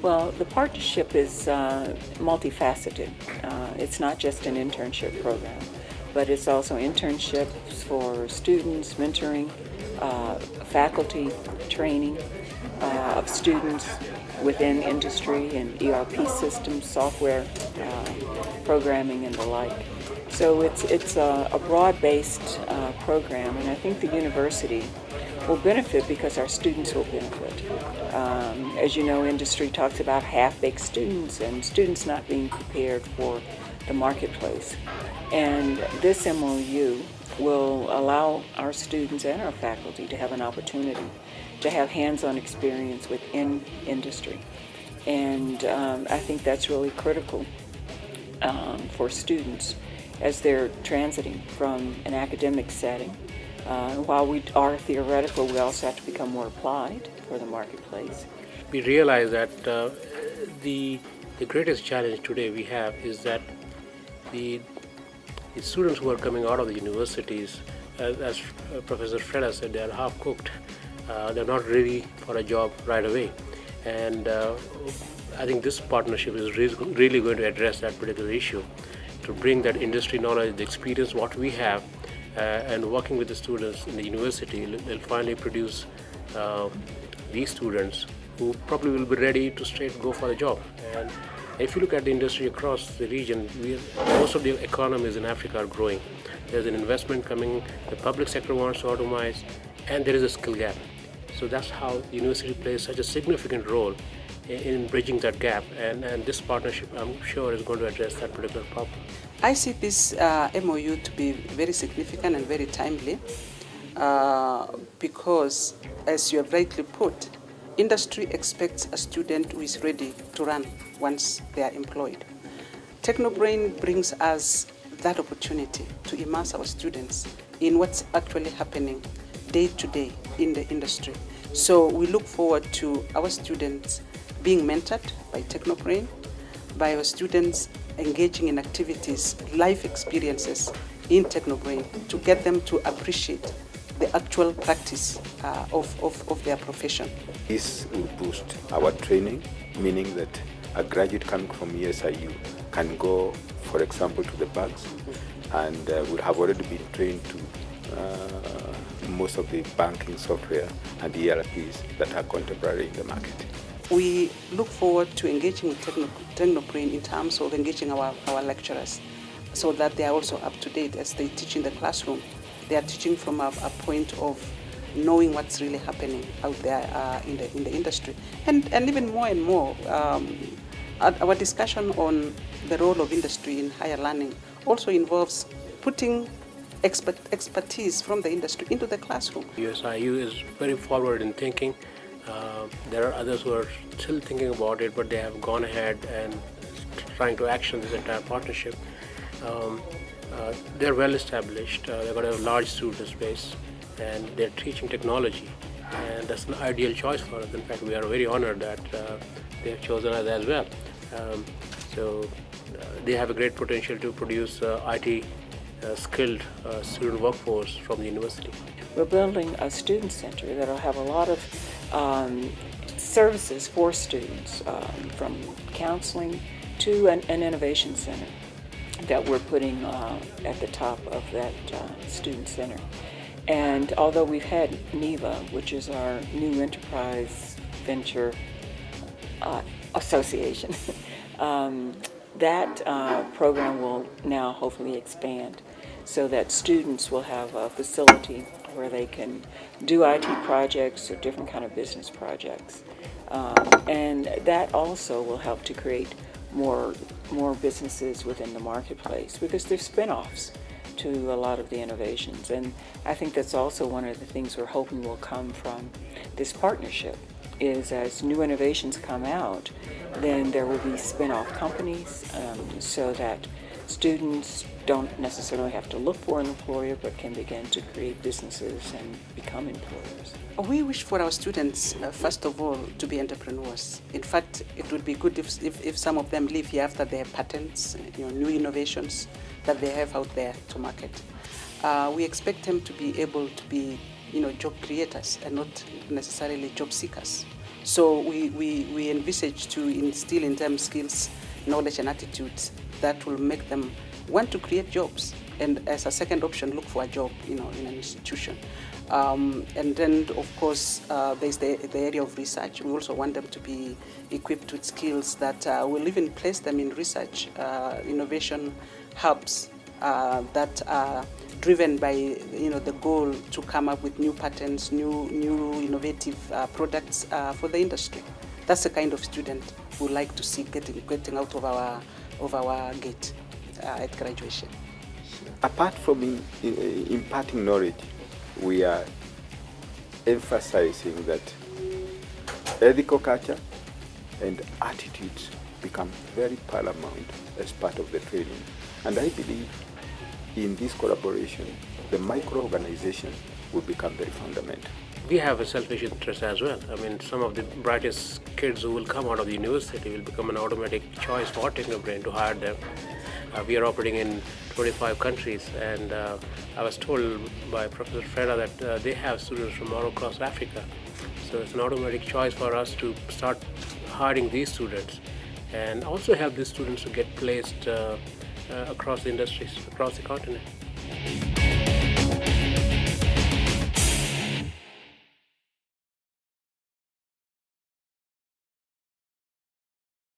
Well, the partnership is multifaceted. It's not just an internship program, but it's also internships for students, mentoring, faculty, training of students within industry and ERP systems, software, programming, and the like. So it's a broad-based program, and I think the university will benefit because our students will benefit. As you know, industry talks about half-baked students and students not being prepared for the marketplace. And this MOU will allow our students and our faculty to have an opportunity to have hands-on experience within industry. And I think that's really critical for students as they're transiting from an academic setting. While we are theoretical, we also have to become more applied for the marketplace. We realize that the greatest challenge today we have is that the students who are coming out of the universities, as Professor Freda said, they are half-cooked. They're not ready for a job right away. And I think this partnership is really going to address that particular issue, to bring that industry knowledge, the experience, what we have, and working with the students in the university, they'll finally produce these students who probably will be ready to straight go for a job. And if you look at the industry across the region, most of the economies in Africa are growing. There's an investment coming, the public sector wants to automize, and there is a skill gap. So that's how the university plays such a significant role in bridging that gap, and this partnership, I'm sure, is going to address that particular problem. I see this MOU to be very significant and very timely because, as you have rightly put, industry expects a student who is ready to run once they are employed. Techno Brain brings us that opportunity to immerse our students in what's actually happening day to day in the industry. So we look forward to our students being mentored by Techno Brain, by our students engaging in activities, life experiences in Techno Brain, to get them to appreciate the actual practice of their profession. This will boost our training, meaning that a graduate coming from USIU can go, for example, to the banks, and will have already been trained to most of the banking software and ERPs that are contemporary in the market. We look forward to engaging with Techno Brain in terms of engaging our lecturers so that they are also up to date as they teach in the classroom. They are teaching from a point of knowing what's really happening out there in the industry. And even more and more, our discussion on the role of industry in higher learning also involves putting expertise from the industry into the classroom. USIU is very forward in thinking. There are others who are still thinking about it, but they have gone ahead and trying to action this entire partnership. They're well established. They've got a large student base, and they're teaching technology, and that's an ideal choice for us. In fact, we are very honored that they have chosen us as well. So they have a great potential to produce IT skilled student workforce from the university. We're building a student center that will have a lot of services for students, from counseling to an innovation center that we're putting at the top of that student center. And although we've had NEVA, which is our New Enterprise Venture Association, that program will now hopefully expand so that students will have a facility where they can do IT projects or different kind of business projects. And that also will help to create more businesses within the marketplace, because they're spin-offs to a lot of the innovations. And I think that's also one of the things we're hoping will come from this partnership, is as new innovations come out, then there will be spin-off companies so that students don't necessarily have to look for an employer, but can begin to create businesses and become employers. We wish for our students, first of all, to be entrepreneurs. In fact, it would be good if some of them live here after their patents, new innovations that they have out there to market. We expect them to be able to be, job creators and not necessarily job seekers. So we envisage to instill in them skills, knowledge and attitudes that will make them want to create jobs, and as a second option, look for a job, in an institution. And then, of course, there's the area of research. We also want them to be equipped with skills that will even place them in research, innovation hubs that are driven by the goal to come up with new patents, new innovative products for the industry. That's the kind of student we like to see getting out of our gate at graduation. Apart from imparting knowledge, we are emphasizing that ethical culture and attitudes become very paramount as part of the training. And I believe in this collaboration, the micro-organization will become very fundamental. We have a selfish interest as well. I mean, some of the brightest kids who will come out of the university will become an automatic choice for Techno Brain to hire them. We are operating in 25 countries, and I was told by Professor Freda that they have students from all across Africa. So it's an automatic choice for us to start hiring these students and also help these students to get placed across the industries, across the continent.